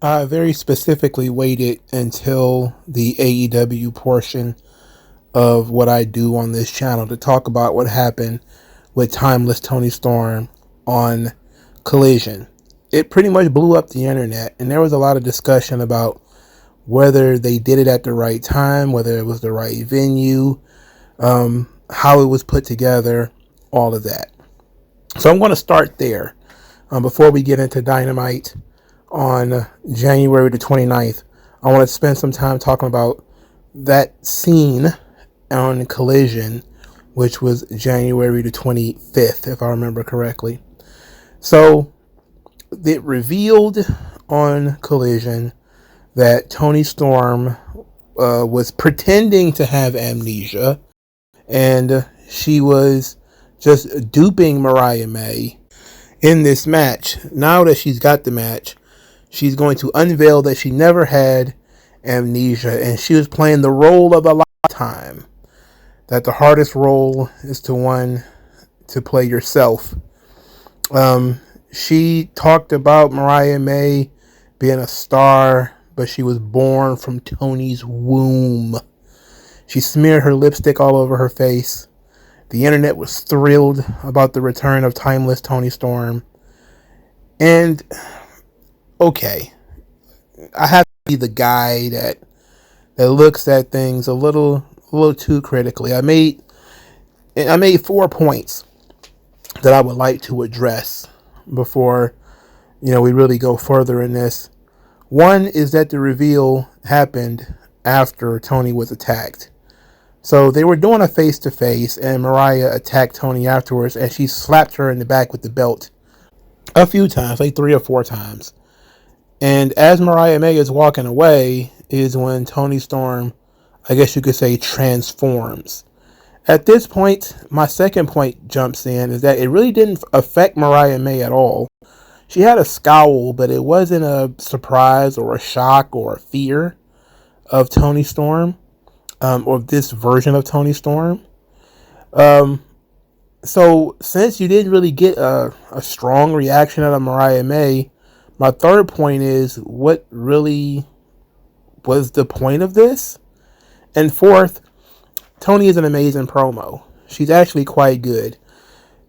I very specifically waited until the AEW portion of what I do on this channel to talk about what happened with Timeless Toni Storm on Collision. It pretty much blew up the internet, and there was a lot of discussion about whether they did it at the right time, whether it was the right venue, how it was put together, all of that. So I'm going to start there before we get into Dynamite on January the 29th. I want to spend some time talking about that scene on Collision, which was January the 25th, if I remember correctly. So it revealed on Collision that Toni Storm was pretending to have amnesia, and she was just duping Mariah May in this match. Now that she's got the match, she's going to unveil that she never had amnesia, and she was playing the role of a lifetime. That the hardest role is the one to play yourself. She talked about Mariah May being a star, but she was born from Toni's womb. She smeared her lipstick all over her face. The internet was thrilled about the return of Timeless Toni Storm. And, okay, I have to be the guy that looks at things a little too critically. I made 4 points that I would like to address before, we really go further in this. One is that the reveal happened after Toni was attacked. So they were doing a face-to-face, and Mariah attacked Toni afterwards, and she slapped her in the back with the belt a few times, like 3 or 4 times. And as Mariah May is walking away is when Toni Storm, I guess you could say, transforms. At this point, my second point jumps in, is that it really didn't affect Mariah May at all. She had a scowl, but it wasn't a surprise or a shock or a fear of Toni Storm. Or this version of Toni Storm. So since you didn't really get a strong reaction out of Mariah May, my third point is, what really was the point of this? And fourth, Toni is an amazing promo. She's actually quite good.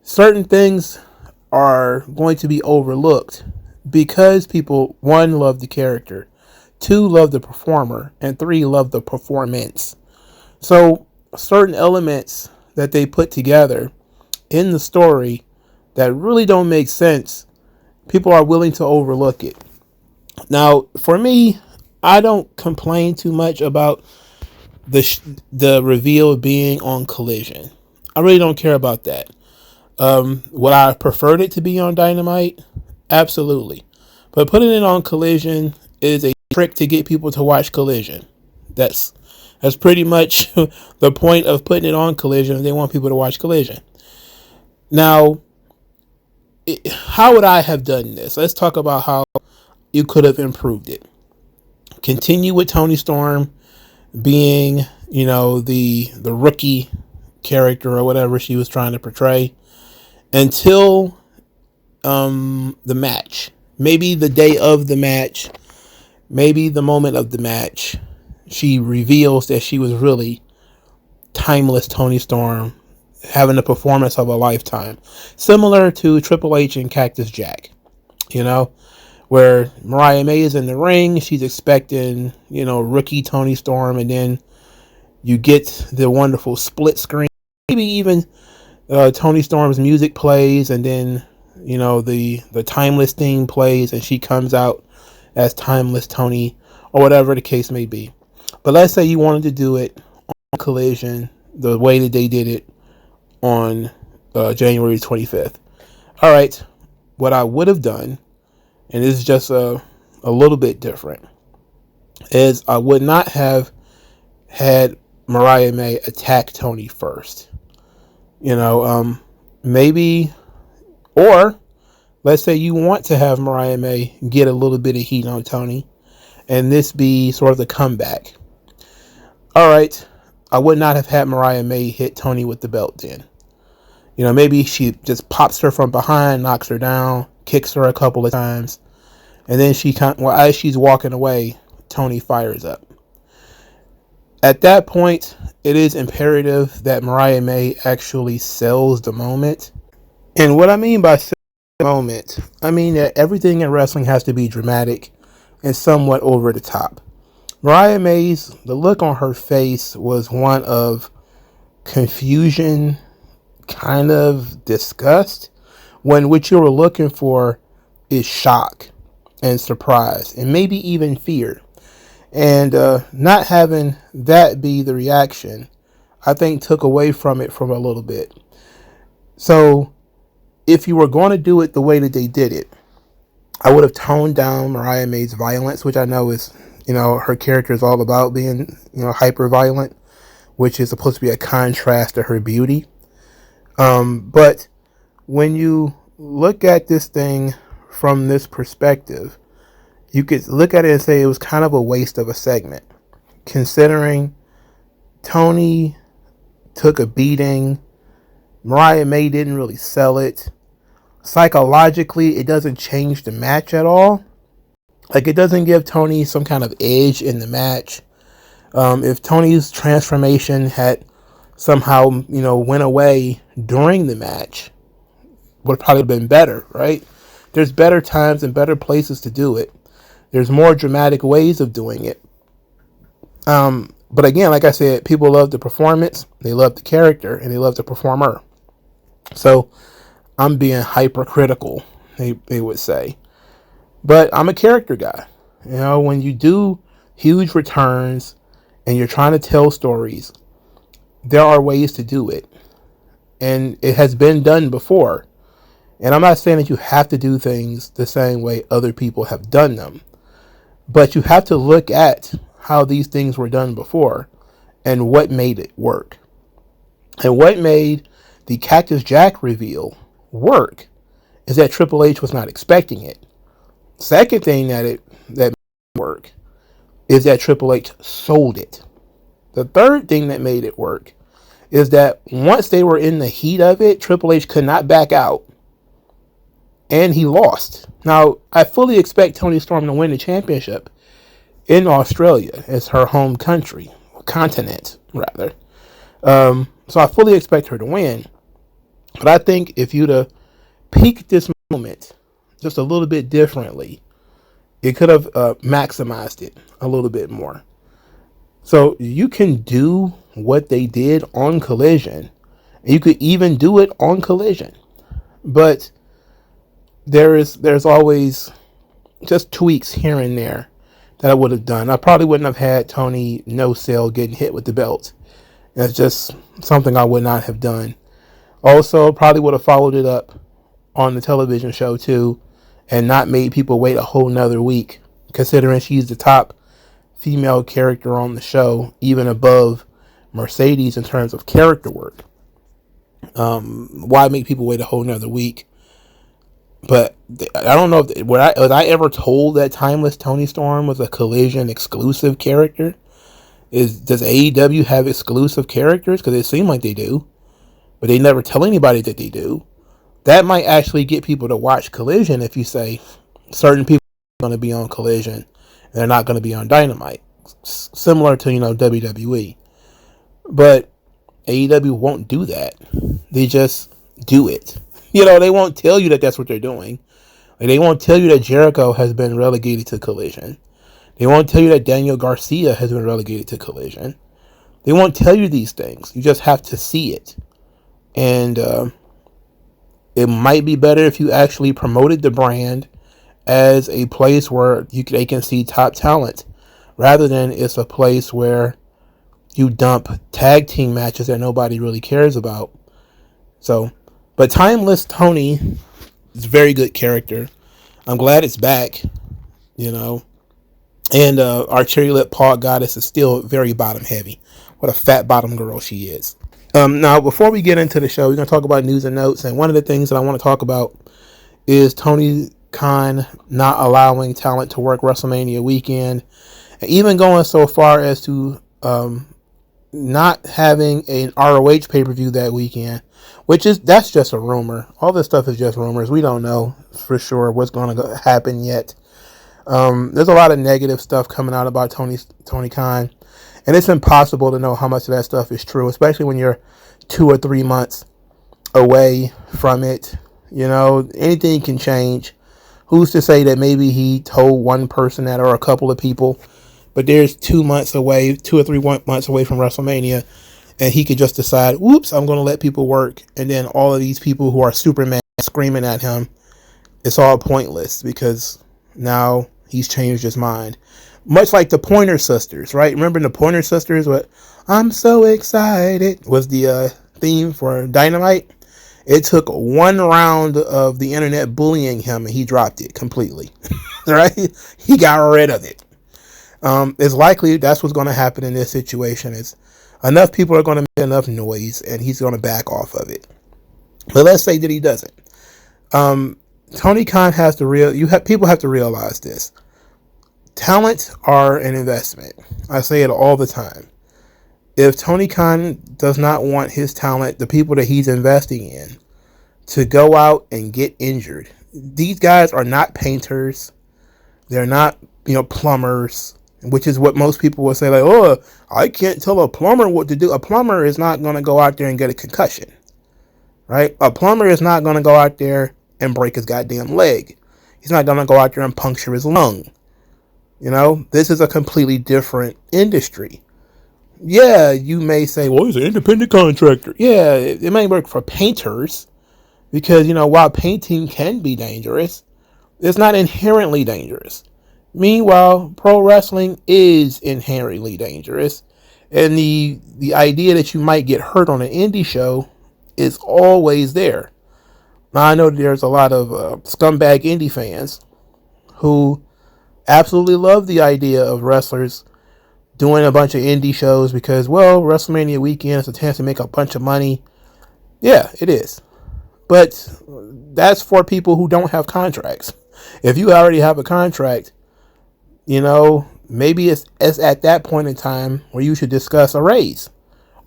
Certain things are going to be overlooked because people, 1, love the character, 2, love the performer, and 3, love the performance. So certain elements that they put together in the story that really don't make sense, people are willing to overlook it. Now, for me, I don't complain too much about the reveal being on Collision. I really don't care about that. Would I have preferred it to be on Dynamite? Absolutely. But putting it on Collision is a trick to get people to watch Collision. That's pretty much the point of putting it on Collision. They want people to watch Collision. Now, how would I have done this? Let's talk about how you could have improved it. Continue with Toni Storm being, the rookie character or whatever she was trying to portray until the match. Maybe the day of the match. Maybe the moment of the match. She reveals that she was really Timeless Toni Storm, having the performance of a lifetime. Similar to Triple H and Cactus Jack, where Mariah May is in the ring. She's expecting, rookie Toni Storm, and then you get the wonderful split screen. Maybe even Toni Storm's music plays, and then, the Timeless theme plays, and she comes out as Timeless Toni, or whatever the case may be. But let's say you wanted to do it on Collision the way that they did it on January 25th. All right, what I would have done, and this is just a little bit different, is I would not have had Mariah May attack Toni first. Maybe, or let's say you want to have Mariah May get a little bit of heat on Toni, and this be sort of the comeback. All right, I would not have had Mariah May hit Toni with the belt then. Maybe she just pops her from behind, knocks her down, kicks her a couple of times, And then as she's walking away, Toni fires up. At that point, it is imperative that Mariah May actually sells the moment. And what I mean by selling the moment, I mean that everything in wrestling has to be dramatic and somewhat over the top. Mariah May's, the look on her face was one of confusion, kind of disgust, when what you were looking for is shock and surprise and maybe even fear. And not having that be the reaction, I think took away from it from a little bit. So if you were going to do it the way that they did it, I would have toned down Mariah May's violence, which I know is, her character is all about being, hyper violent, which is supposed to be a contrast to her beauty. But when you look at this thing from this perspective, you could look at it and say it was kind of a waste of a segment, considering Toni took a beating. Mariah May didn't really sell it. Psychologically, it doesn't change the match at all. Like, it doesn't give Toni some kind of edge in the match. If Toni's transformation had somehow, went away during the match, would have probably been better, right? There's better times and better places to do it. There's more dramatic ways of doing it. But again, like I said, people love the performance, they love the character, and they love the performer. So I'm being hypercritical, they would say. But I'm a character guy. When you do huge returns and you're trying to tell stories, there are ways to do it. And it has been done before. And I'm not saying that you have to do things the same way other people have done them. But you have to look at how these things were done before and what made it work. And what made the Cactus Jack reveal work is that Triple H was not expecting it. Second thing that made it work is that Triple H sold it. The third thing that made it work is that once they were in the heat of it, Triple H could not back out. And he lost. Now, I fully expect Toni Storm to win the championship in Australia. It's her home country, continent, rather. So I fully expect her to win. But I think if you'd have peaked this moment just a little bit differently, it could have maximized it a little bit more. So you can do what they did on Collision. You could even do it on Collision. But there's always just tweaks here and there that I would have done. I probably wouldn't have had Toni no sell getting hit with the belt. That's just something I would not have done. Also, probably would have followed it up on the television show too, and not made people wait a whole nother week, considering she's the top female character on the show, even above Mercedes in terms of character work. Why make people wait a whole nother week? But I don't know if was I ever told that Timeless Toni Storm was a Collision exclusive character? Does AEW have exclusive characters? Because it seems like they do, but they never tell anybody that they do. That might actually get people to watch Collision if you say certain people are going to be on Collision and they're not going to be on Dynamite, similar to WWE. But AEW won't do that. They just do it. They won't tell you that that's what they're doing. Like, they won't tell you that Jericho has been relegated to Collision. They won't tell you that Daniel Garcia has been relegated to Collision. They won't tell you these things. You just have to see it. And it might be better if you actually promoted the brand as a place where they can see top talent, rather than it's a place where you dump tag team matches that nobody really cares about. So, but Timeless Toni is a very good character. I'm glad it's back, And our cherry lip paw goddess is still very bottom heavy. What a fat bottom girl she is. Now, before we get into the show, we're going to talk about news and notes. And one of the things that I want to talk about is Tony Khan not allowing talent to work WrestleMania weekend. And even going so far as to not having an ROH pay-per-view that weekend, that's just a rumor. All this stuff is just rumors. We don't know for sure what's going to happen yet. There's a lot of negative stuff coming out about Tony Khan, and it's impossible to know how much of that stuff is true, especially when you're 2 or 3 months away from it. You know, anything can change. Who's to say that maybe he told one person that, or a couple of people, but there's 2 months away, 2 or 3 months away from WrestleMania, and he could just decide, whoops, I'm going to let people work, and then all of these people who are Superman screaming at him, it's all pointless because now he's changed his mind. Much like the Pointer Sisters, right? Remember the Pointer Sisters? What I'm so excited was the theme for Dynamite. It took one round of the internet bullying him and he dropped it completely. Right? He got rid of it. It's likely that's what's going to happen in this situation. Is enough people are going to make enough noise and he's going to back off of it. But let's say that he doesn't. Tony Khan has to people have to realize this. Talents are an investment. I say it all the time. If Tony Khan does not want his talent, the people that he's investing in, to go out and get injured, these guys are not painters. They're not, plumbers, which is what most people will say, like, oh, I can't tell a plumber what to do. A plumber is not going to go out there and get a concussion, right? A plumber is not going to go out there and break his goddamn leg. He's not going to go out there and puncture his lung. This is a completely different industry. Yeah, you may say, well, he's an independent contractor. Yeah, it may work for painters because, while painting can be dangerous, it's not inherently dangerous. Meanwhile, pro wrestling is inherently dangerous. And the idea that you might get hurt on an indie show is always there. Now, I know there's a lot of scumbag indie fans who absolutely love the idea of wrestlers doing a bunch of indie shows because, well, WrestleMania weekend is a chance to make a bunch of money. Yeah, it is. But that's for people who don't have contracts. If you already have a contract, maybe it's at that point in time where you should discuss a raise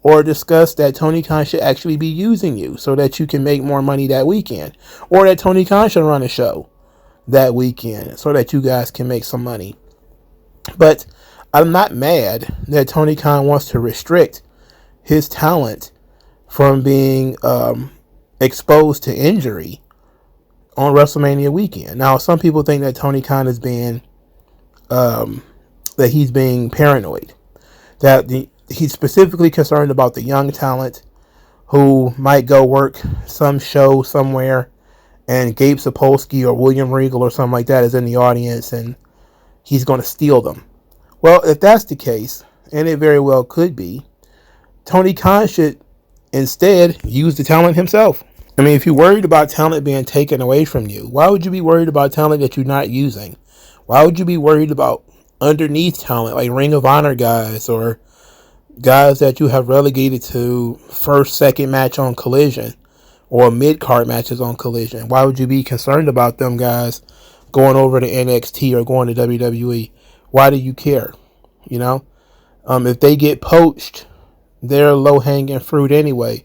or discuss that Tony Khan should actually be using you so that you can make more money that weekend, or that Tony Khan should run a show that weekend so that you guys can make some money. But I'm not mad that Tony Khan wants to restrict his talent from being exposed to injury on WrestleMania weekend. Now, some people think that Tony Khan is being that he's being paranoid, that he's specifically concerned about the young talent who might go work some show somewhere and Gabe Sapolsky or William Regal or something like that is in the audience and he's going to steal them. Well, if that's the case, and it very well could be, Tony Khan should instead use the talent himself. I mean, if you're worried about talent being taken away from you, why would you be worried about talent that you're not using? Why would you be worried about underneath talent like Ring of Honor guys or guys that you have relegated to first, second match on Collision or mid-card matches on Collision? Why would you be concerned about them guys going over to NXT or going to WWE? Why do you care? If they get poached, they're low-hanging fruit anyway.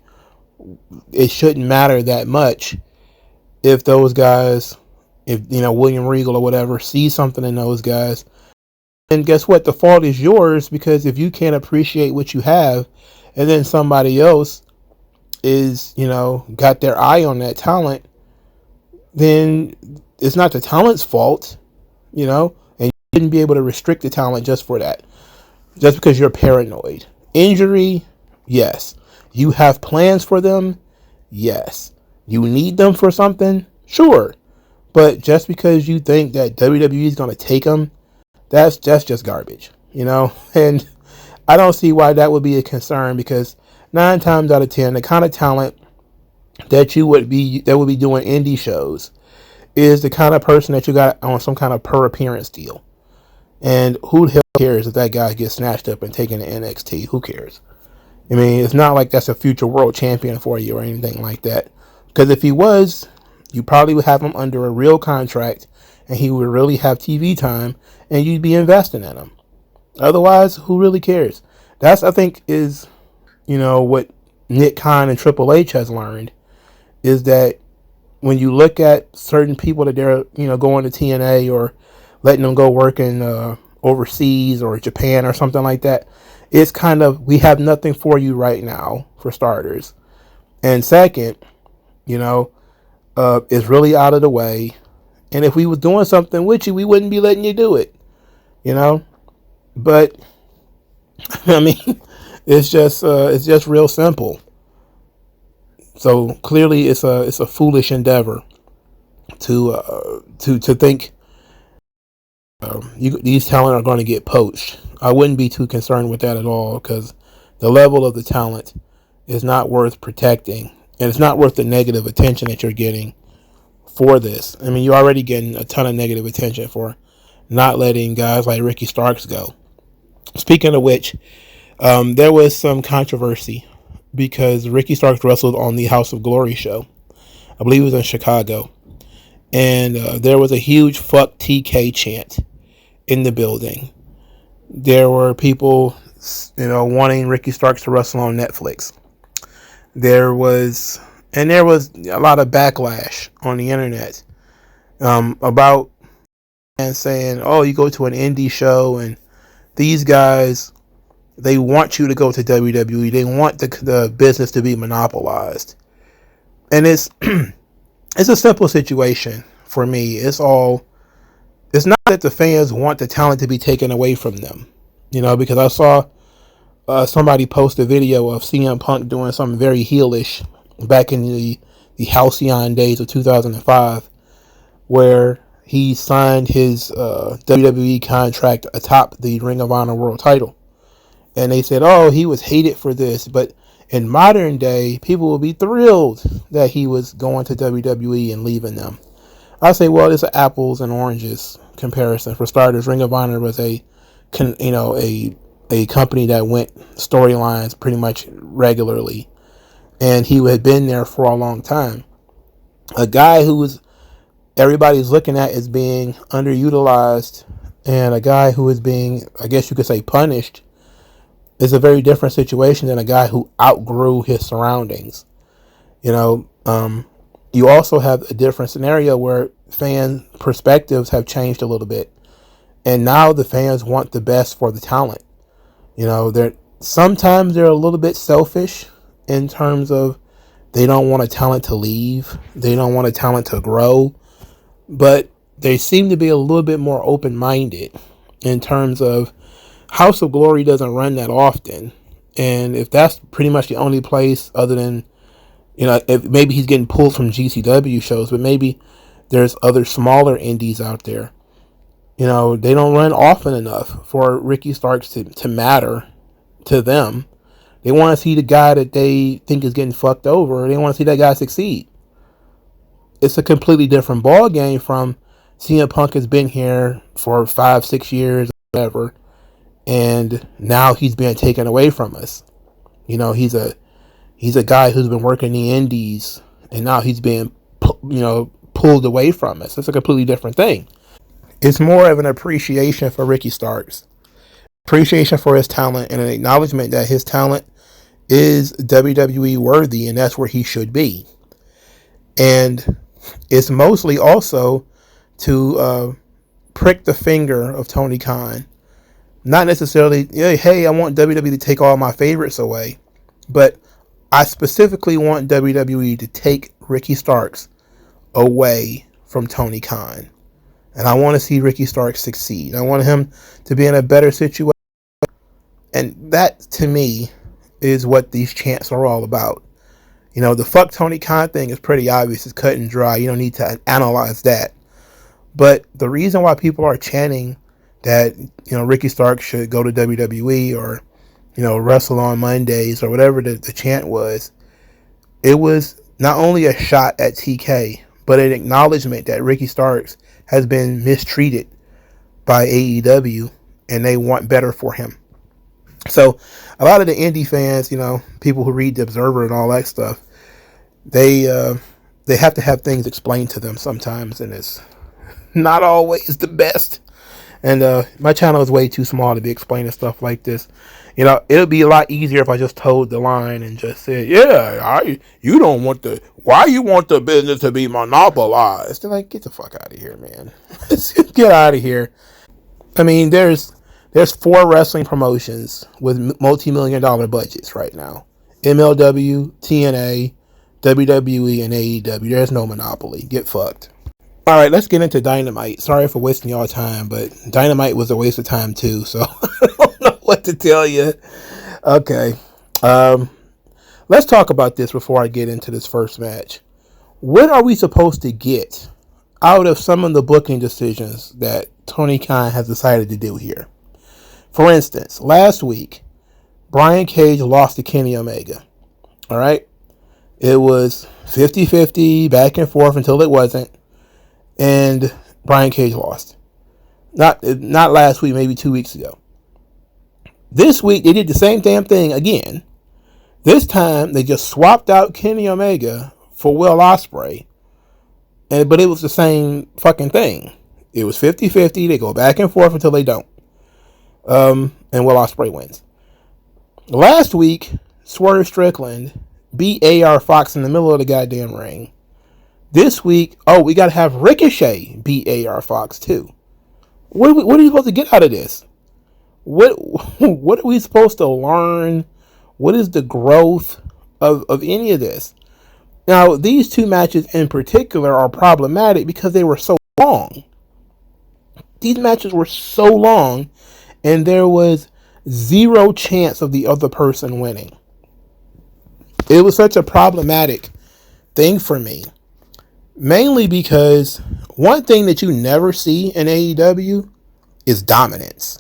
It shouldn't matter that much if those guys, William Regal or whatever, sees something in those guys. And guess what? The fault is yours, because if you can't appreciate what you have and then somebody else is, got their eye on that talent, then it's not the talent's fault, and you shouldn't be able to restrict the talent just for that, just because you're paranoid. Injury, yes. You have plans for them, yes. You need them for something, sure. But just because you think that WWE is going to take them, that's just garbage, And I don't see why that would be a concern, because 9 times out of 10, the kind of talent that would be doing indie shows is the kind of person that you got on some kind of per appearance deal. And who the hell cares if that guy gets snatched up and taken to NXT? Who cares? I mean, it's not like that's a future world champion for you or anything like that. Because if he was, you probably would have him under a real contract and he would really have TV time and you'd be investing in him. Otherwise, who really cares? That's, I think, is, what Nick Khan and Triple H has learned, is that when you look at certain people that they're, going to TNA or letting them go work in overseas or Japan or something like that. It's kind of, we have nothing for you right now, for starters. And second, you know, it's really out of the way. And if we was doing something with you, we wouldn't be letting you do it, you know. But I mean, it's just real simple. So clearly, it's a foolish endeavor to think these talent are going to get poached. I wouldn't be too concerned with that at all, because the level of the talent is not worth protecting, and it's not worth the negative attention that you're getting for this. I mean, you're already getting a ton of negative attention for not letting guys like Ricky Starks go. Speaking of which, there was some controversy because Ricky Starks wrestled on the House of Glory show. I believe it was in Chicago. And there was a huge fuck TK chant in the building. There were people, wanting Ricky Starks to wrestle on Netflix. There was a lot of backlash on the internet about and saying, "Oh, you go to an indie show and these guys, they want you to go to WWE. They want the business to be monopolized." And it's it's a simple situation for me. It's not that the fans want the talent to be taken away from them, because I saw somebody post a video of CM Punk doing something very heelish back in the halcyon days of 2005, where he signed his WWE contract atop the Ring of Honor World title. And they said, oh, he was hated for this. But in modern day, people will be thrilled that he was going to WWE and leaving them. I say, well, it's an apples and oranges comparison. For starters, Ring of Honor was a company that went storylines pretty much regularly, and he had been there for a long time. A guy who was everybody's looking at as being underutilized, and a guy who is being, I guess you could say, punished, is a very different situation than a guy who outgrew his surroundings. You also have a different scenario where fan perspectives have changed a little bit, and now the fans want the best for the talent. Sometimes they're a little bit selfish in terms of they don't want a talent to leave, they don't want a talent to grow, but they seem to be a little bit more open-minded in terms of House of Glory doesn't run that often, and if that's pretty much the only place, other than if maybe he's getting pulled from GCW shows, but maybe there's other smaller indies out there. They don't run often enough for Ricky Starks to matter to them. They want to see the guy that they think is getting fucked over. They want to see that guy succeed. It's a completely different ball game from CM Punk has been here for 5-6 years, whatever, and now he's being taken away from us. He's a guy who's been working the indies, and now he's being pulled away from us. It's a completely different thing. It's more of an appreciation for Ricky Starks, appreciation for his talent, and an acknowledgement that his talent is WWE worthy, and that's where he should be. And it's mostly also to prick the finger of Tony Khan. Not necessarily, hey, I want WWE to take all my favorites away, but I specifically want WWE to take Ricky Starks away from Tony Khan. And I want to see Ricky Starks succeed. I want him to be in a better situation. And that, to me, is what these chants are all about. The fuck Tony Khan thing is pretty obvious. It's cut and dry. You don't need to analyze that. But the reason why people are chanting that, Ricky Starks should go to WWE or, wrestle on Mondays or whatever the chant was, it was not only a shot at TK, but an acknowledgement that Ricky Starks has been mistreated by AEW and they want better for him. So a lot of the indie fans, people who read The Observer and all that stuff, they have to have things explained to them sometimes, and it's not always the best. And my channel is way too small to be explaining stuff like this. You know, it would be a lot easier if I just told the line and just said, yeah, you don't want why you want the business to be monopolized? They're like, get the fuck out of here, man. Get out of here. I mean, there's 4 wrestling promotions with multi-million-dollar budgets right now. MLW, TNA, WWE, and AEW. There's no monopoly. Get fucked. All right, let's get into Dynamite. Sorry for wasting y'all time, but Dynamite was a waste of time too, so I don't know what to tell you. Okay. Let's talk about this before I get into this first match. What are we supposed to get out of some of the booking decisions that Tony Khan has decided to do here? For instance, last week, Brian Cage lost to Kenny Omega. All right? It was 50-50, back and forth until it wasn't. And Brian Cage lost. Not last week, maybe 2 weeks ago. This week, they did the same damn thing again. This time, they just swapped out Kenny Omega for Will Ospreay. But it was the same fucking thing. It was 50-50. They go back and forth until they don't. And Will Ospreay wins. Last week, Swerve Strickland beat AR Fox in the middle of the goddamn ring. This week, we got to have Ricochet beat AR Fox too. What are you supposed to get out of this? What are we supposed to learn? What is the growth of any of this? Now, these 2 matches in particular are problematic because they were so long. These matches were so long, and there was 0 chance of the other person winning. It was such a problematic thing for me. Mainly because one thing that you never see in AEW is dominance.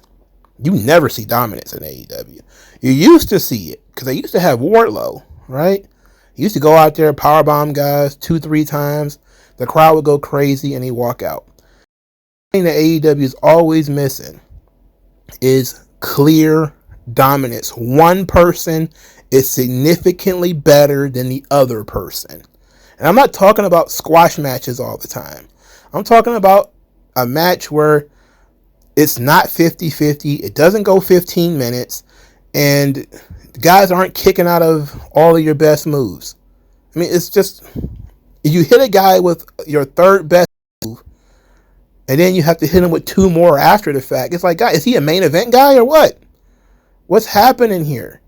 You never see dominance in AEW. You used to see it because they used to have Wardlow, right? He used to go out there, powerbomb guys 2-3 times. The crowd would go crazy and he'd walk out. The thing that AEW is always missing is clear dominance. One person is significantly better than the other person. And I'm not talking about squash matches all the time. I'm talking about a match where it's not 50-50. It doesn't go 15 minutes. And the guys aren't kicking out of all of your best moves. I mean, it's just, you hit a guy with your third best move, and then you have to hit him with 2 more after the fact. It's like, God, is he a main event guy or what? What's happening here?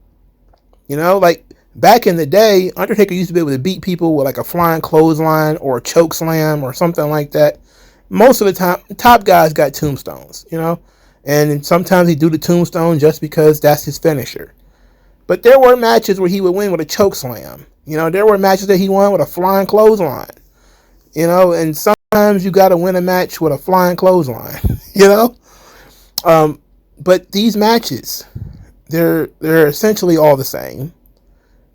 You know, like, back in the day, Undertaker used to be able to beat people with like a flying clothesline or a choke slam or something like that. Most of the time, the top guys got tombstones, you know, and sometimes he do the tombstone just because that's his finisher. But there were matches where he would win with a choke slam. You know, there were matches that he won with a flying clothesline. You know, and sometimes you got to win a match with a flying clothesline. You know, but these matches, they're essentially all the same.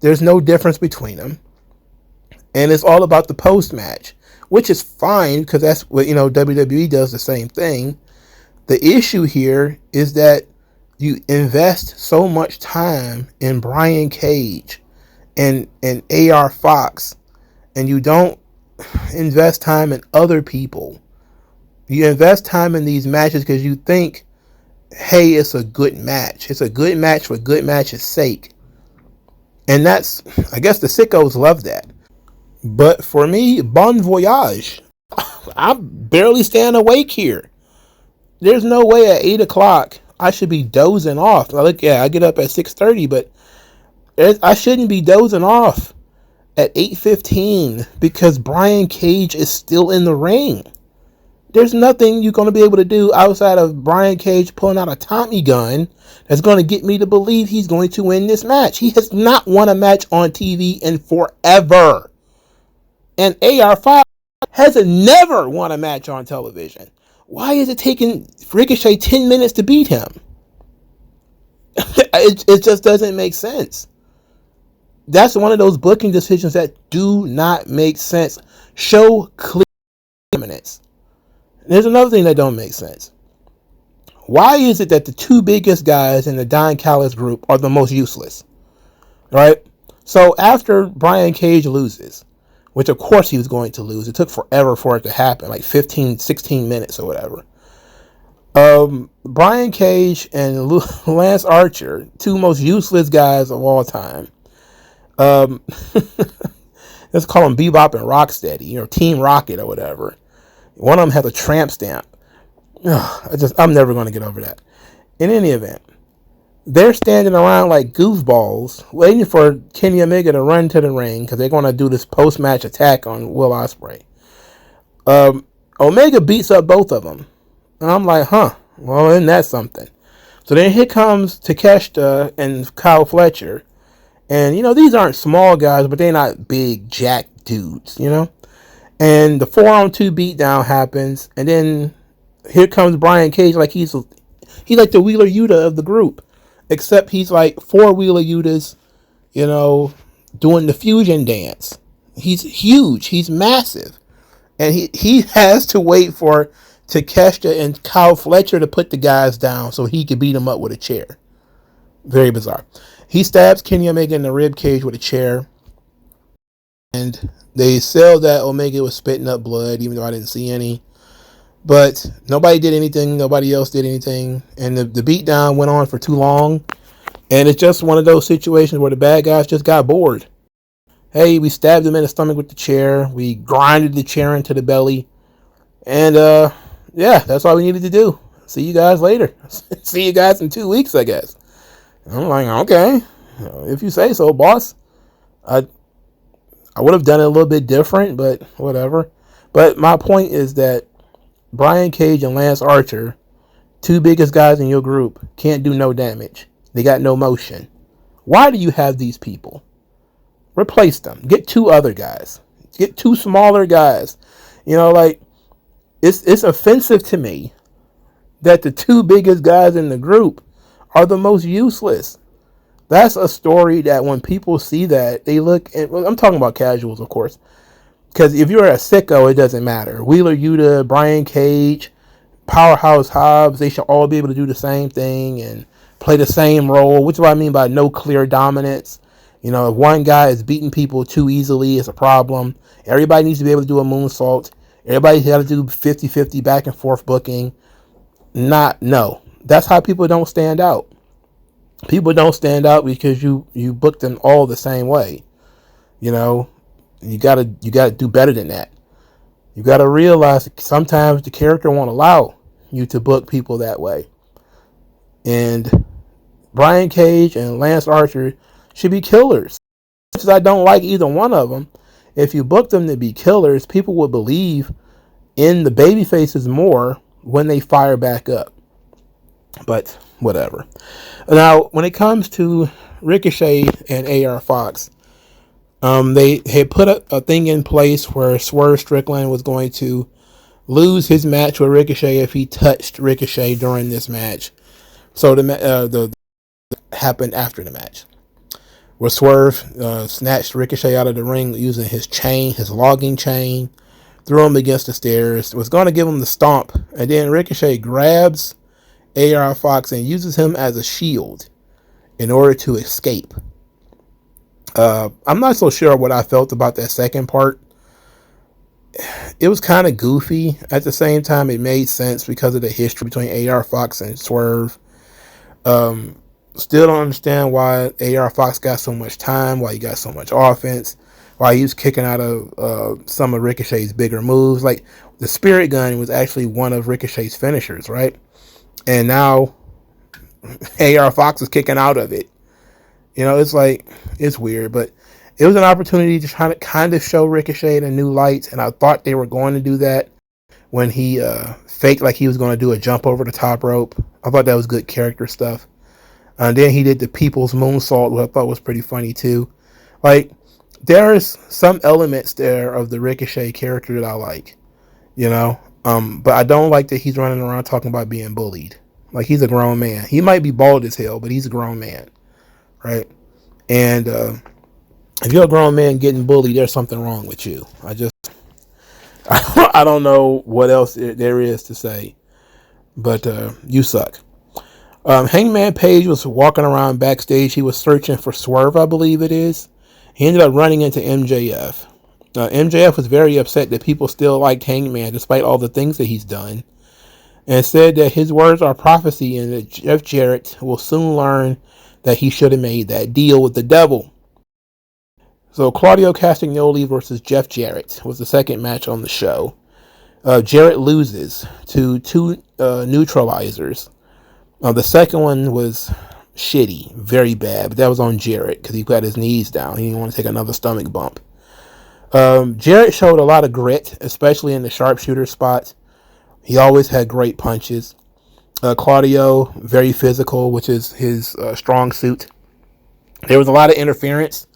There's no difference between them. And it's all about the post-match, which is fine because that's what, you know, WWE does the same thing. The issue here is that you invest so much time in Brian Cage and AR Fox, and you don't invest time in other people. You invest time in these matches because you think, hey, it's a good match. It's a good match for good match's sake. And that's, I guess the sickos love that. But for me, bon voyage. I'm barely staying awake here. There's no way at 8 o'clock I should be dozing off. I get up at 6:30, but I shouldn't be dozing off at 8:15 because Brian Cage is still in the ring. There's nothing you're going to be able to do outside of Brian Cage pulling out a Tommy gun that's going to get me to believe he's going to win this match. He has not won a match on TV in forever. And AR Fox has never won a match on television. Why is it taking Ricochet 10 minutes to beat him? It just doesn't make sense. That's one of those booking decisions that do not make sense. Show clear dominance. There's another thing that don't make sense. Why is it that the 2 biggest guys in the Don Callis group are the most useless? Right? So after Brian Cage loses, which of course he was going to lose, it took forever for it to happen, like 15, 16 minutes or whatever. Brian Cage and Lance Archer, two most useless guys of all time. Let's call them Bebop and Rocksteady, Team Rocket or whatever. One of them has a tramp stamp. I'm never going to get over that. In any event, they're standing around like goofballs, waiting for Kenny Omega to run to the ring because they're going to do this post-match attack on Will Ospreay. Omega beats up both of them. And I'm like, well, isn't that something? So then here comes Takeshita and Kyle Fletcher. And, these aren't small guys, but they're not big, jack dudes, And the 4-on-2 beatdown happens. And then here comes Brian Cage like he's like the Wheeler Yuta of the group. Except he's like 4 Wheeler Yutas, doing the fusion dance. He's huge. He's massive. And he has to wait for Takeshita and Kyle Fletcher to put the guys down so he could beat them up with a chair. Very bizarre. He stabs Kenny Omega in the rib cage with a chair. And they sell that Omega was spitting up blood, even though I didn't see any. But nobody did anything. Nobody else did anything. And the beatdown went on for too long. And it's just one of those situations where the bad guys just got bored. Hey, we stabbed him in the stomach with the chair. We grinded the chair into the belly. And, yeah, that's all we needed to do. See you guys later. See you guys in 2 weeks, I guess. I'm like, okay, if you say so, boss. I would have done it a little bit different, but whatever. But my point is that Brian Cage and Lance Archer, two biggest guys in your group, can't do no damage. They got no motion. Why do you have these people? Replace them. Get 2 other guys. Get 2 smaller guys. It's offensive to me that the 2 biggest guys in the group are the most useless. That's a story that when people see that, they look at, well, I'm talking about casuals, of course. Because if you're a sicko, it doesn't matter. Wheeler Yuta, Brian Cage, Powerhouse Hobbs, they should all be able to do the same thing and play the same role, which is what I mean by no clear dominance. If one guy is beating people too easily, it's a problem. Everybody needs to be able to do a moonsault. Everybody's got to do 50-50 back and forth booking. No. That's how people don't stand out. People don't stand out because you book them all the same way. You gotta do better than that. You gotta realize that sometimes the character won't allow you to book people that way. And Brian Cage and Lance Archer should be killers. As I don't like either one of them, if you book them to be killers, people will believe in the baby faces more when they fire back up. But whatever. Now, when it comes to Ricochet and AR Fox, they had put a thing in place where Swerve Strickland was going to lose his match with Ricochet if he touched Ricochet during this match. So the happened after the match, where Swerve snatched Ricochet out of the ring using his chain, his logging chain, threw him against the stairs, was going to give him the stomp, and then Ricochet grabs AR Fox and uses him as a shield in order to escape. I'm not so sure what I felt about that second part. It was kind of goofy. At the same time, it made sense because of the history between AR Fox and Swerve. Still don't understand why AR Fox got so much time, why he got so much offense, why he was kicking out of some of Ricochet's bigger moves. Like, the Spirit Gun was actually one of Ricochet's finishers, right? And now AR Fox is kicking out of it. It's like, it's weird, but it was an opportunity to try to kind of show Ricochet in a new light, and I thought they were going to do that when he faked like he was going to do a jump over the top rope. I thought that was good character stuff. And then he did the People's Moonsault, which I thought was pretty funny too. Like, there's some elements there of the Ricochet character that I like, but I don't like that he's running around talking about being bullied. Like, he's a grown man. He might be bald as hell, but he's a grown man, right? And if you're a grown man getting bullied, there's something wrong with you. I don't know what else there is to say, but you suck. Hangman Page was walking around backstage. He was searching for Swerve, I believe it is. He ended up running into MJF. MJF was very upset that people still liked Hangman despite all the things that he's done. and said that his words are prophecy and that Jeff Jarrett will soon learn that he should have made that deal with the devil. So Claudio Castagnoli versus Jeff Jarrett was the second match on the show. Jarrett loses to two neutralizers. The second one was shitty, very bad, but that was on Jarrett because he got his knees down. He didn't want to take another stomach bump. Jarrett showed a lot of grit, especially in the sharpshooter spots. He always had great punches. Claudio, very physical, which is his strong suit. There was a lot of interference.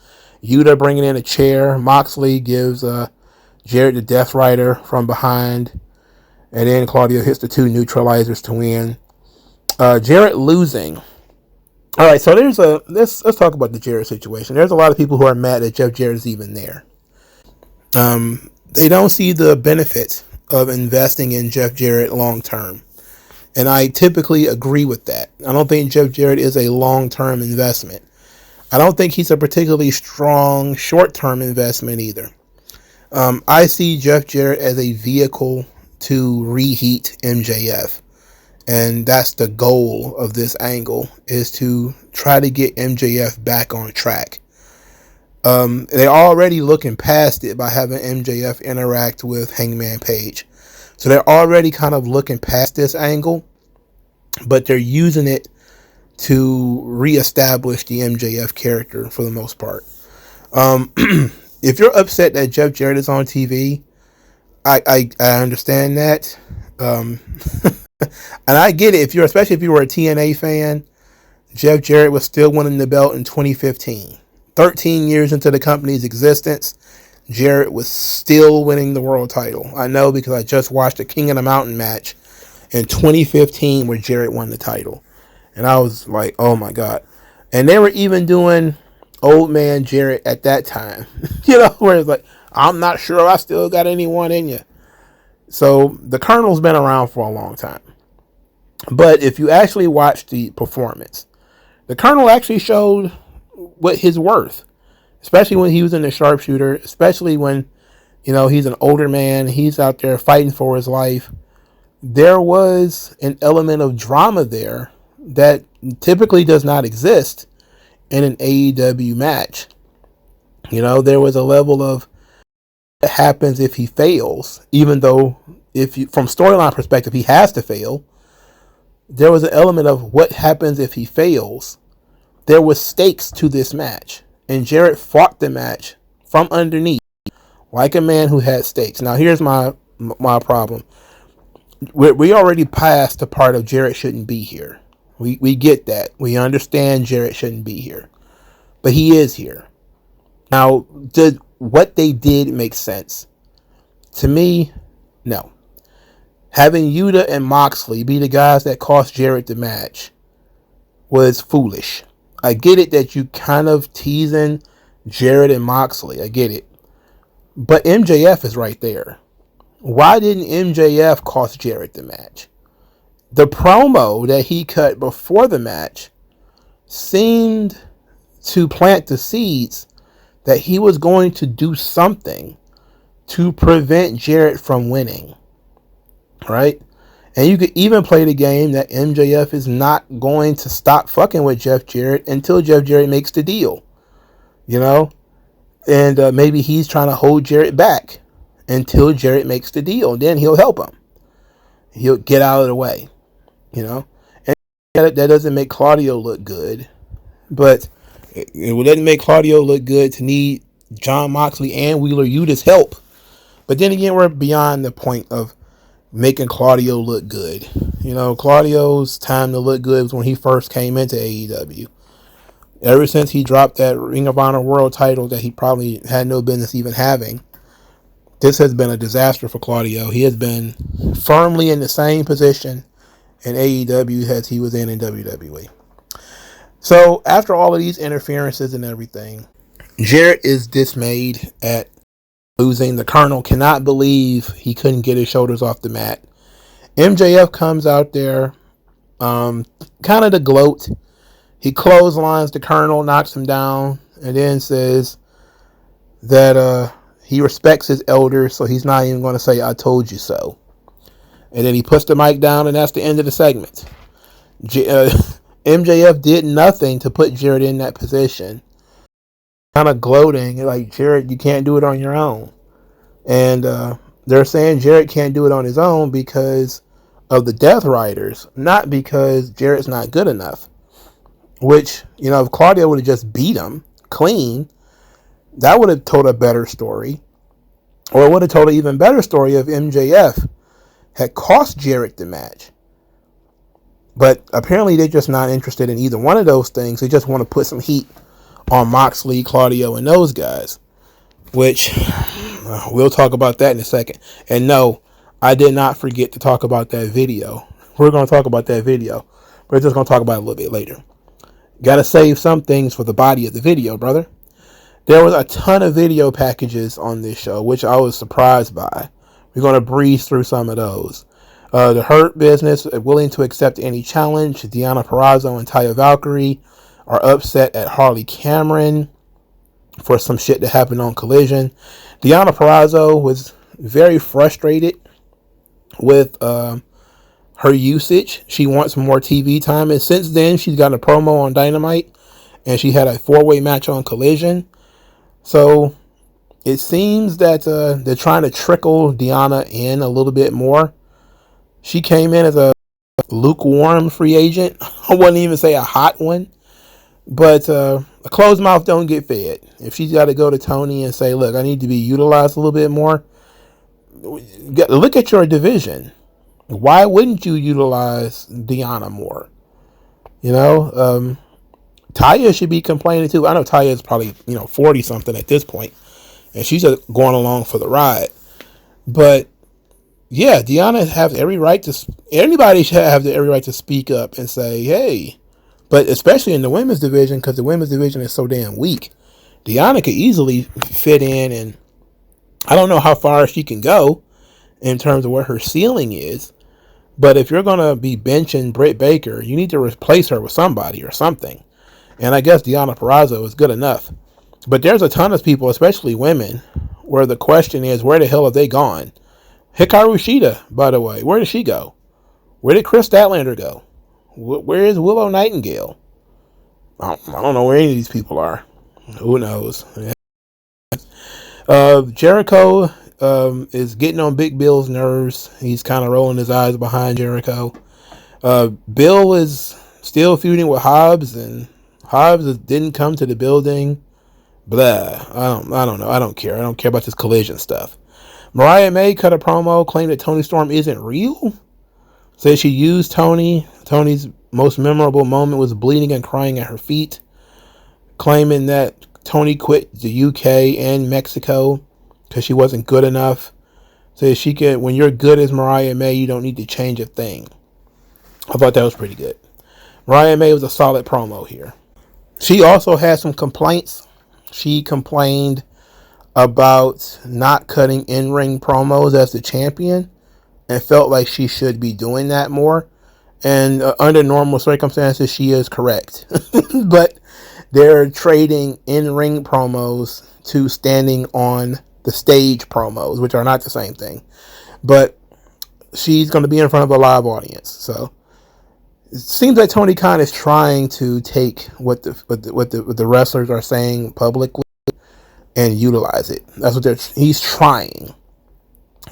Yuta bringing in a chair. Moxley gives Jarrett the Death Rider from behind. And then Claudio hits the two neutralizers to win. Jarrett losing. All right, so let's talk about the Jarrett situation. There's a lot of people who are mad that Jeff Jarrett is even there. They don't see the benefit of investing in Jeff Jarrett long term. And I typically agree with that. I don't think Jeff Jarrett is a long-term investment. I don't think he's a particularly strong short-term investment either. I see Jeff Jarrett as a vehicle to reheat MJF. And that's the goal of this angle, is to try to get MJF back on track. They're already looking past it by having MJF interact with Hangman Page. So they're already kind of looking past this angle, but they're using it to reestablish the MJF character for the most part. If you're upset that Jeff Jarrett is on TV, I understand that. And I get it. Especially if you were a TNA fan, Jeff Jarrett was still winning the belt in 2015. 13 years into the company's existence, Jarrett was still winning the world title. I know because I just watched a King of the Mountain match in 2015 where Jarrett won the title. And I was like, oh my God. And they were even doing old man Jarrett at that time. Where it's like, I'm not sure I still got anyone in you. So the Colonel's been around for a long time. But if you actually watch the performance, the Colonel actually showed what his worth. Especially when he was in the sharpshooter, especially when, he's an older man, he's out there fighting for his life. There was an element of drama there that typically does not exist in an AEW match. There was a level of what happens if he fails, even though from storyline perspective, he has to fail. There was an element of what happens if he fails. There was stakes to this match. And Jarrett fought the match from underneath like a man who had stakes. Now, here's my problem. We already passed the part of Jarrett shouldn't be here. We get that. We understand Jarrett shouldn't be here. But he is here. Now, did what they did make sense? To me, no. Having Yuta and Moxley be the guys that cost Jarrett the match was foolish. I get it that you kind of teasing Jarrett and Moxley. I get it. But MJF is right there. Why didn't MJF cost Jarrett the match? The promo that he cut before the match seemed to plant the seeds that he was going to do something to prevent Jarrett from winning. Right? And you could even play the game that MJF is not going to stop fucking with Jeff Jarrett until Jeff Jarrett makes the deal. And maybe he's trying to hold Jarrett back until Jarrett makes the deal. Then he'll help him. He'll get out of the way. And that doesn't make Claudio look good. But it doesn't make Claudio look good to need Jon Moxley and Wheeler Yuta's help. But then again, we're beyond the point of making Claudio look good. Claudio's time to look good was when he first came into AEW. Ever since he dropped that Ring of Honor world title that he probably had no business even having, this has been a disaster for Claudio. He has been firmly in the same position in AEW as he was in WWE. So after all of these interferences and everything, Jarrett is dismayed at losing. The Colonel cannot believe he couldn't get his shoulders off the mat. MJF comes out there, kind of to gloat. He clotheslines the Colonel, knocks him down, and then says that he respects his elders, so he's not even going to say, I told you so. And then he puts the mic down, and that's the end of the segment. MJF did nothing to put Jarrett in that position. Kind of gloating, like, Jarrett, you can't do it on your own. And they're saying Jarrett can't do it on his own because of the Death Riders, not because Jarrett's not good enough. Which, if Claudio would have just beat him clean, that would have told a better story. Or it would have told an even better story if MJF had cost Jarrett the match. But apparently they're just not interested in either one of those things. They just want to put some heat on Moxley, Claudio, and those guys. Which, we'll talk about that in a second. And no, I did not forget to talk about that video. We're going to talk about that video. We're just going to talk about it a little bit later. Got to save some things for the body of the video, brother. There was a ton of video packages on this show, which I was surprised by. We're going to breeze through some of those. The Hurt Business, willing to accept any challenge. Deonna Purrazzo and Taya Valkyrie are upset at Harley Cameron for some shit that happened on Collision. Deonna Purrazzo was very frustrated with her usage. She wants more TV time, and since then she's gotten a promo on Dynamite, and she had a 4-way match on Collision. So it seems that they're trying to trickle Deonna in a little bit more. She came in as a lukewarm free agent. I wouldn't even say a hot one, but a closed mouth don't get fed. If she's got to go to Tony and say, look, I need to be utilized a little bit more, look at your division. Why wouldn't you utilize Deonna more? Taya should be complaining too. I know Taya is probably 40 something at this point, and she's just going along for the ride. But yeah, Deonna has every right to. Anybody should have every right to speak up and say, hey. But especially in the women's division, because the women's division is so damn weak, Deonna could easily fit in, and I don't know how far she can go in terms of what her ceiling is. But if you're going to be benching Britt Baker, you need to replace her with somebody or something. And I guess Deonna Purrazzo is good enough. But there's a ton of people, especially women, where the question is, where the hell have they gone? Hikaru Shida, by the way, where did she go? Where did Chris Statlander go? Where is Willow Nightingale? I don't know where any of these people are. Who knows? Jericho is getting on Big Bill's nerves. He's kind of rolling his eyes behind Jericho. Bill is still feuding with Hobbs, and Hobbs didn't come to the building. Blah. I don't know. I don't care. I don't care about this Collision stuff. Mariah May cut a promo, claimed that Toni Storm isn't real. Said she used Toni. Toni's most memorable moment was bleeding and crying at her feet, claiming that Toni quit the UK and Mexico because she wasn't good enough. Said when you're good as Mariah May, you don't need to change a thing. I thought that was pretty good. Mariah May was a solid promo here. She also had some complaints. She complained about not cutting in-ring promos as the champion and felt like she should be doing that more. And under normal circumstances, she is correct. But they're trading in-ring promos to standing on the stage promos, which are not the same thing. But she's going to be in front of a live audience. So it seems like Tony Khan is trying to take what the wrestlers are saying publicly and utilize it. That's what he's trying.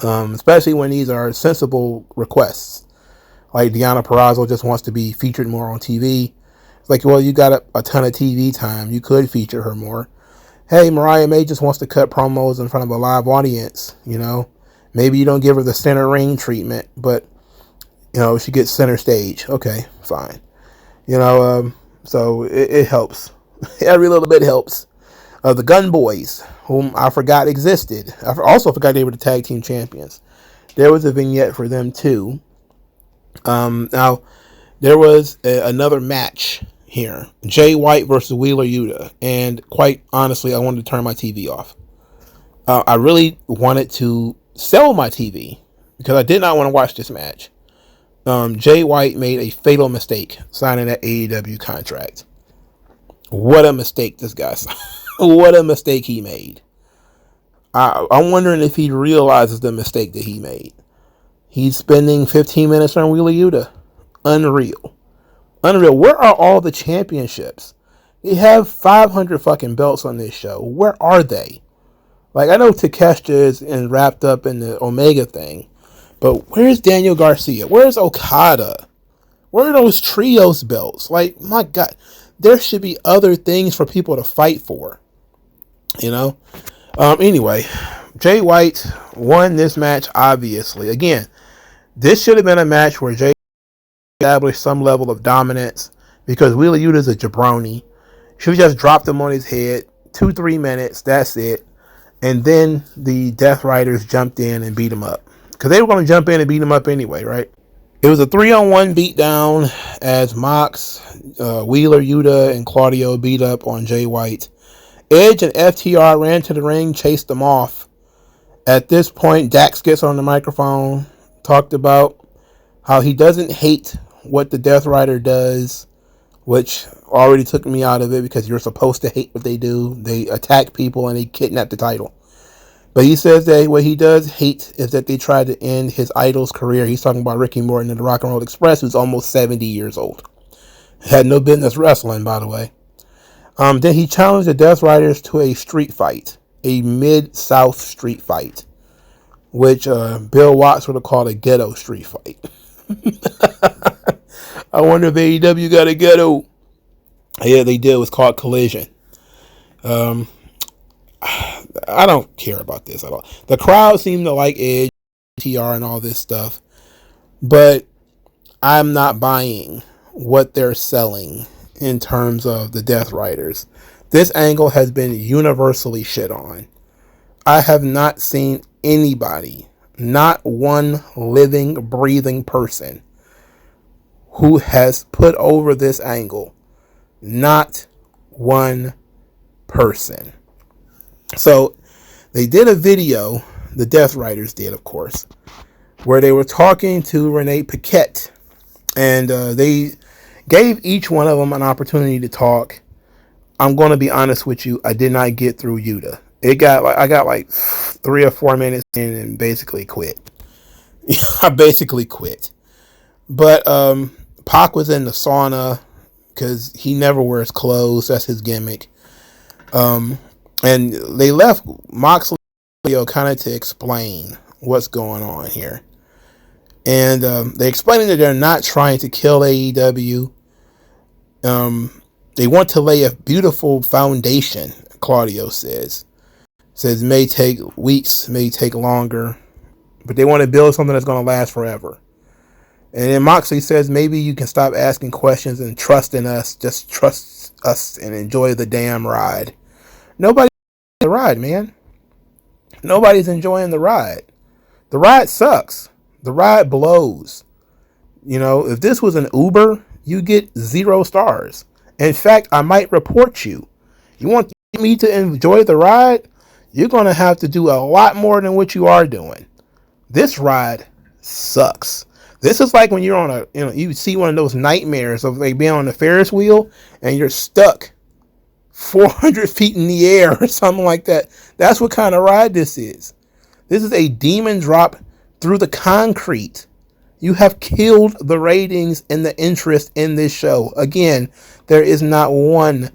Especially when these are sensible requests. Like Deonna Purrazzo just wants to be featured more on TV. It's like, well, you got a ton of TV time. You could feature her more. Hey, Mariah May just wants to cut promos in front of a live audience. Maybe you don't give her the center ring treatment, but she gets center stage. Okay, fine. So it helps. Every little bit helps. The Gun Boys, whom I forgot existed. I also forgot they were the tag team champions. There was a vignette for them too. Now, there was another match here. Jay White versus Wheeler Yuta. And quite honestly, I wanted to turn my TV off. I really wanted to sell my TV because I did not want to watch this match. Jay White made a fatal mistake signing that AEW contract. What a mistake this guy signed. What a mistake he made. I'm wondering if he realizes the mistake that he made. He's spending 15 minutes on Wheeler Yuta. Unreal. Unreal. Where are all the championships? They have 500 fucking belts on this show. Where are they? Like, I know Takeshita is wrapped up in the Omega thing, but where's Daniel Garcia? Where's Okada? Where are those trios belts? Like, my God, there should be other things for people to fight for, you know? Anyway, Jay White won this match, obviously. Again, this should have been a match where Jay established some level of dominance because Wheeler Yuta is a jabroni. Should have just dropped him on his head. 2-3 minutes, that's it. And then the Death Riders jumped in and beat him up. Because they were going to jump in and beat him up anyway, right? It was a 3-on-1 beatdown as Mox, Wheeler, Yuta, and Claudio beat up on Jay White. Edge and FTR ran to the ring, chased them off. At this point, Dax gets on the microphone, talked about how he doesn't hate what the Death Rider does, which already took me out of it because you're supposed to hate what they do. They attack people and they kidnap the title. But he says that what he does hate is that they tried to end his idol's career. He's talking about Ricky Morton and the Rock and Roll Express, who's almost 70 years old. Had no business wrestling, by the way. Then he challenged the Death Riders to a street fight, a Mid-South street fight, which Bill Watts would have called a ghetto street fight. I wonder if AEW got a ghetto. Yeah, they did. It was called Collision. I don't care about this at all. The crowd seemed to like Edge, TR, and all this stuff, but I'm not buying what they're selling in terms of the Death Riders. This angle has been universally shit on. I have not seen anybody, not one living, breathing person, who has put over this angle. Not one person. So they did a video, the Death Riders did, of course, where they were talking to Renee Paquette, and they gave each one of them an opportunity to talk. I'm going to be honest with you, I did not get through Yuta. I got like 3 or 4 minutes in and basically quit. I basically quit. But Pac was in the sauna because he never wears clothes. That's his gimmick. And they left Moxley kind of to explain what's going on here. And they explained that they're not trying to kill AEW. They want to lay a beautiful foundation, Claudio says. Says may take weeks, may take longer, but they want to build something that's going to last forever. And then Moxley says maybe you can stop asking questions and trust in us. Just trust us and enjoy the damn ride. Nobody's enjoying the ride, man. Nobody's enjoying the ride. The ride sucks. The ride blows. You know, if this was an Uber, you get 0 stars. In fact, I might report you. You want me to enjoy the ride? You're going to have to do a lot more than what you are doing. This ride sucks. This is like when you're on you see one of those nightmares of like being on the Ferris wheel and you're stuck 400 feet in the air or something like that. That's what kind of ride this is. This is a demon drop through the concrete. You have killed the ratings and the interest in this show. Again, there is not one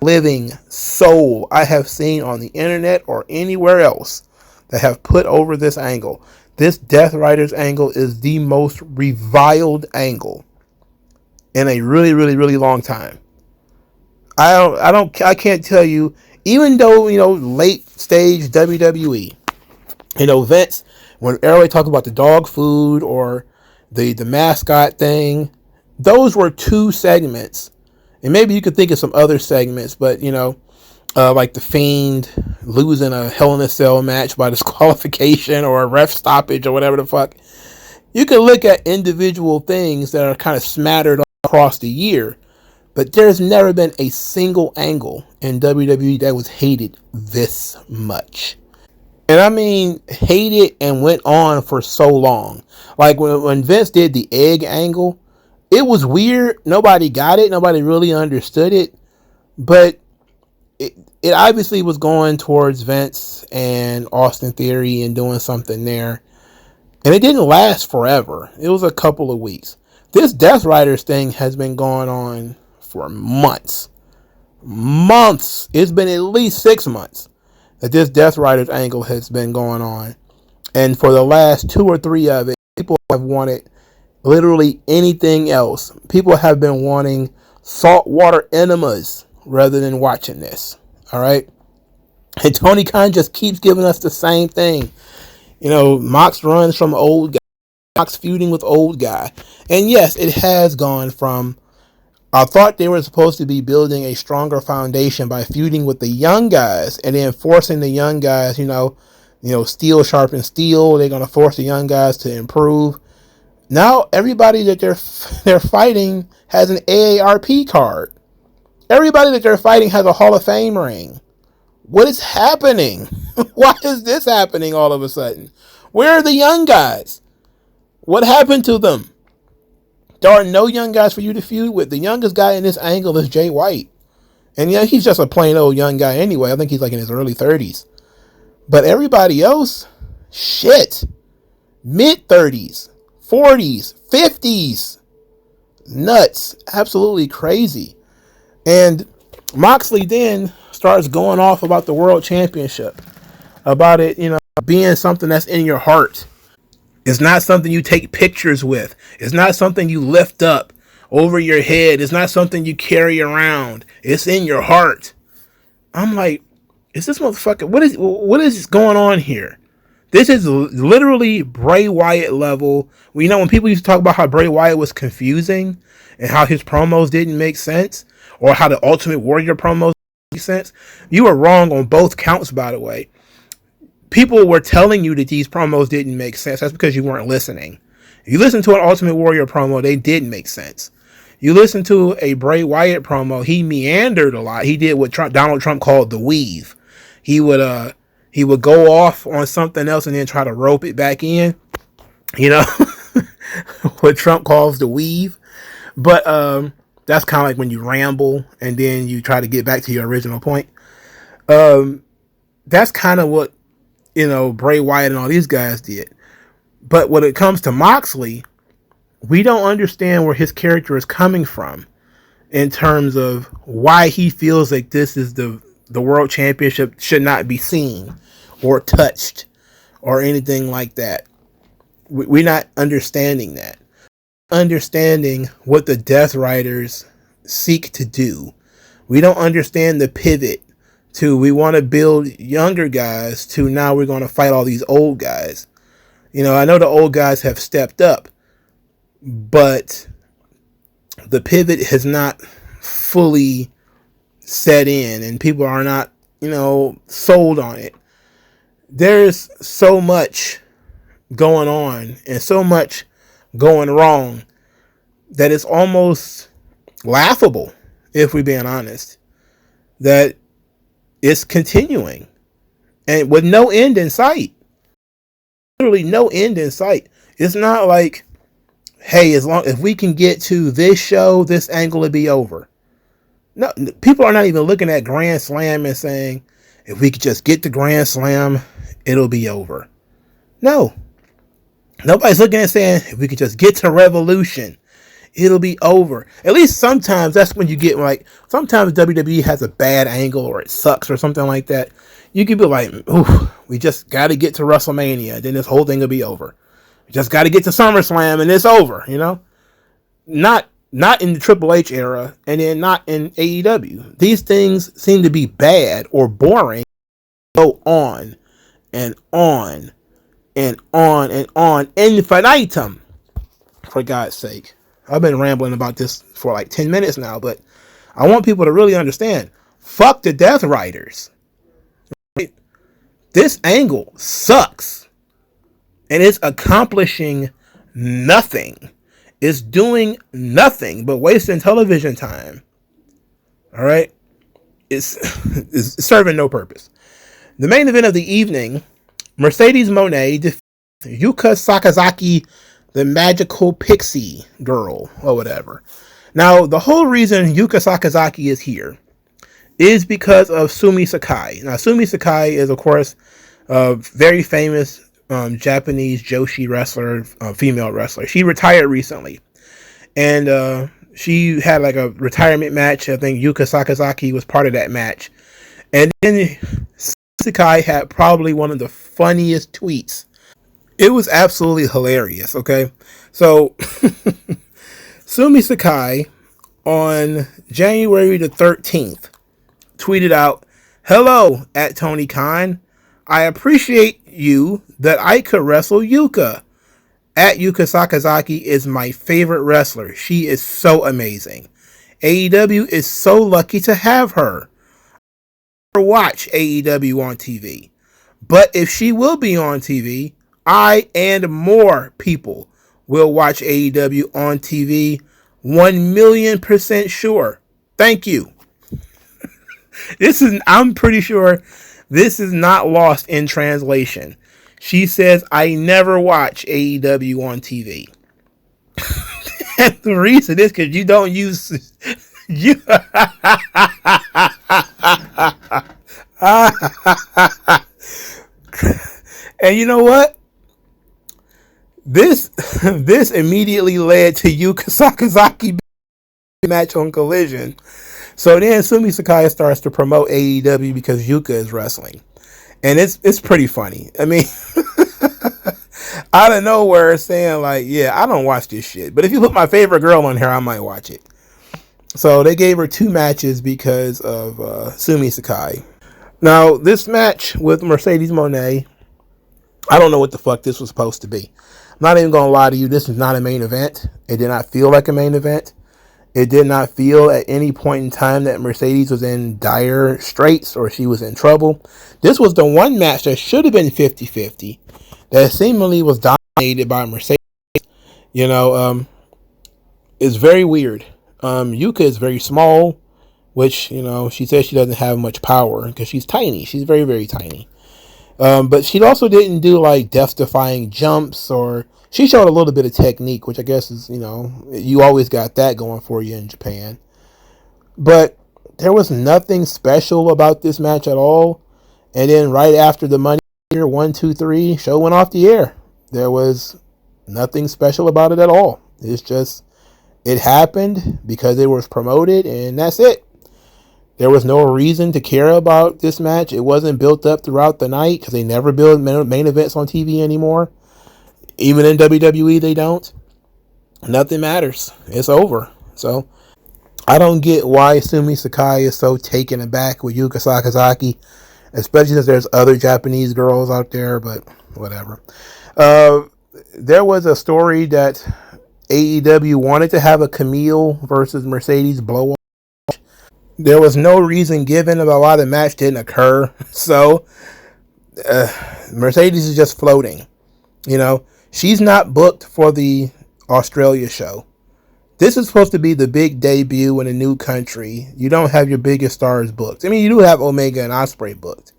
living soul I have seen on the internet or anywhere else that have put over this angle. This Death Riders angle is the most reviled angle in a really, really, really long time. I can't tell you, even though, late stage WWE, Vince, when everybody talks about the dog food or the mascot thing, those were 2 segments. And maybe you could think of some other segments, but, like The Fiend losing a Hell in a Cell match by disqualification or a ref stoppage or whatever the fuck. You can look at individual things that are kind of smattered across the year, but there's never been a single angle in WWE that was hated this much. And I mean, hated and went on for so long. Like when Vince did the egg angle, it was weird. Nobody got it. Nobody really understood it. But it obviously was going towards Vince and Austin Theory and doing something there. And it didn't last forever. It was a couple of weeks. This Death Riders thing has been going on for months. Months. It's been at least 6 months that this Death Riders angle has been going on. And for the last 2 or 3 of it, people have wanted literally anything else. People have been wanting saltwater enemas rather than watching this. All right. And Tony Khan just keeps giving us the same thing. Mox runs from old guy, Mox feuding with old guy. And yes, it has gone from, I thought they were supposed to be building a stronger foundation by feuding with the young guys and then forcing the young guys, steel sharpens steel. They're going to force the young guys to improve. Now everybody that they're fighting has an AARP card. Everybody that they're fighting has a Hall of Fame ring. What is happening? Why is this happening all of a sudden? Where are the young guys? What happened to them? There are no young guys for you to feud with. The youngest guy in this angle is Jay White. And he's just a plain old young guy anyway. I think he's like in his early 30s. But everybody else, shit. Mid-30s, 40s, 50s. Nuts. Absolutely crazy. And Moxley then starts going off about the world championship. About it, being something that's in your heart. It's not something you take pictures with. It's not something you lift up over your head. It's not something you carry around. It's in your heart. I'm like, is this motherfucker? What is going on here? This is literally Bray Wyatt level. When people used to talk about how Bray Wyatt was confusing and how his promos didn't make sense, or how the Ultimate Warrior promos didn't make sense, you were wrong on both counts, by the way. People were telling you that these promos didn't make sense. That's because you weren't listening. If you listen to an Ultimate Warrior promo, they did make sense. You listen to a Bray Wyatt promo, he meandered a lot. He did what Donald Trump called the weave. He would go off on something else and then try to rope it back in. What Trump calls the weave. But that's kind of like when you ramble and then you try to get back to your original point. That's kind of what Bray Wyatt and all these guys did. But when it comes to Moxley, we don't understand where his character is coming from in terms of why he feels like this is the world championship should not be seen or touched or anything like that. We're not understanding that. Understanding what the Death Riders seek to do. We don't understand the pivot to we want to build younger guys to now we're going to fight all these old guys. I know the old guys have stepped up, but the pivot has not fully set in and people are not, sold on it. There's so much going on and so much going wrong that it's almost laughable, if we're being honest, that it's continuing and with no end in sight. Literally no end in sight. It's not like, hey, if we can get to this show, this angle will be over. No, people are not even looking at Grand Slam and saying, if we could just get to Grand Slam, it'll be over. No. Nobody's looking at saying, if we could just get to Revolution, it'll be over. At least sometimes that's when you get sometimes WWE has a bad angle or it sucks or something like that. You could be like, ooh, we just got to get to WrestleMania. Then this whole thing will be over. We just got to get to SummerSlam and it's over, Not in the Triple H era and then not in AEW. These things seem to be bad or boring. Go on and on and on and on infinitum. For God's sake. I've been rambling about this for like 10 minutes now, but I want people to really understand. Fuck the Death Riders. Right? This angle sucks. And it's accomplishing nothing. It's doing nothing but wasting television time. All right? It's serving no purpose. The main event of the evening, Mercedes Moné defeated Yuka Sakazaki, the magical pixie girl, or whatever. Now, the whole reason Yuka Sakazaki is here is because of Sumi Sakai. Now, Sumi Sakai is, of course, a very famous Japanese Joshi wrestler, female wrestler. She retired recently, and she had like a retirement match. I think Yuka Sakazaki was part of that match, and then Sakai had probably one of the funniest tweets. It was absolutely hilarious. Okay, so Sumi Sakai on January the 13th tweeted out, "Hello at Tony Khan. I appreciate you that I could wrestle Yuka. At Yuka Sakazaki is my favorite wrestler. She is so amazing. AEW is so lucky to have her. I never watch AEW on TV. But if she will be on TV, I and more people will watch AEW on TV. 1,000,000% sure. Thank you." I'm pretty sure this is not lost in translation. She says, "I never watch AEW on TV." And the reason is because you don't use you. And you know what? This immediately led to Yuka Sakazaki match on Collision. So then Sumi Sakai starts to promote AEW because Yuka is wrestling. And it's pretty funny. I mean, out of nowhere saying like, yeah, I don't watch this shit. But if you put my favorite girl on here, I might watch it. So they gave her 2 matches because of Sumi Sakai. Now, this match with Mercedes Moné, I don't know what the fuck this was supposed to be. I'm not even going to lie to you. This is not a main event. It did not feel like a main event. It did not feel at any point in time that Mercedes was in dire straits or she was in trouble. This was the one match that should have been 50-50 that seemingly was dominated by Mercedes. You know, it's very weird. Yuka is very small, which, you know, she says she doesn't have much power because she's tiny. She's very, very tiny. But she also didn't do like death-defying jumps, or she showed a little bit of technique, which I guess is, you know, you always got that going for you in Japan. But there was nothing special about this match at all. And then right after the Money Year 1, 2, 3 show went off the air, there was nothing special about it at all. It's just, it happened because it was promoted, and that's it. There was no reason to care about this match. It wasn't built up throughout the night because they never build main events on TV anymore. Even in WWE, they don't. Nothing matters. It's over. So I don't get why Sumi Sakai is so taken aback with Yuka Sakazaki, especially since there's other Japanese girls out there, but whatever. There was a story that AEW wanted to have a Camille versus Mercedes blow-off. There was no reason given about why the match didn't occur. So Mercedes is just floating. You know, she's not booked for the Australia show. This is supposed to be the big debut in a new country. You don't have your biggest stars booked. I mean, you do have Omega and Ospreay booked,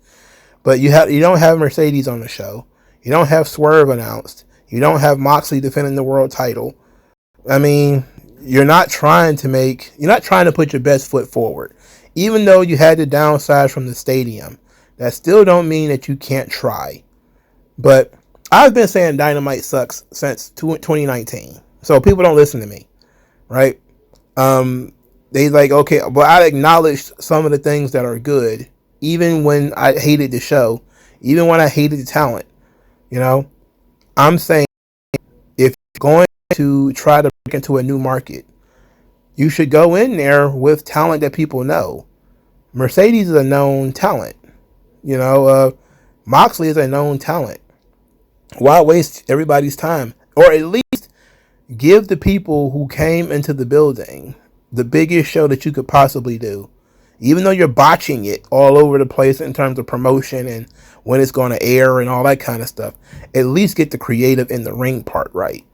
but you don't have Mercedes on the show. You don't have Swerve announced. You don't have Moxley defending the world title. I mean, you're not trying to put your best foot forward. Even though you had to downsize from the stadium, that still don't mean that you can't try. But I've been saying Dynamite sucks since 2019. So people don't listen to me, right? They like, okay, but I acknowledged some of the things that are good, even when I hated the show, even when I hated the talent. You know, I'm saying if you're going to try to break into a new market, you should go in there with talent that people know. Mercedes is a known talent. You know, Moxley is a known talent. Why waste everybody's time? Or at least give the people who came into the building the biggest show that you could possibly do. Even though you're botching it all over the place in terms of promotion and when it's going to air and all that kind of stuff, at least get the creative in the ring part right.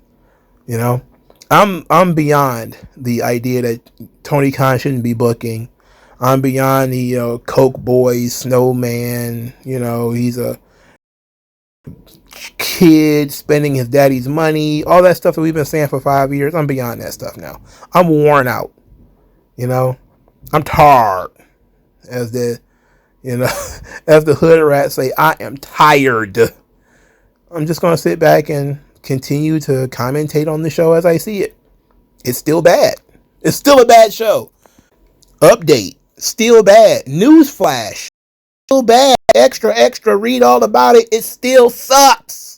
You know? I'm beyond the idea that Tony Khan shouldn't be booking. I'm beyond the Coke Boys, Snowman. You know, he's a kid spending his daddy's money. All that stuff that we've been saying for 5 years. I'm beyond that stuff now. I'm worn out. You know, I'm tired, as the as the hood rats say. I am tired. I'm just going to sit back and continue to commentate on the show as I see it. It's still bad. It's still a bad show. Update. Still bad. Newsflash. Still bad. Extra, read all about it. It still sucks.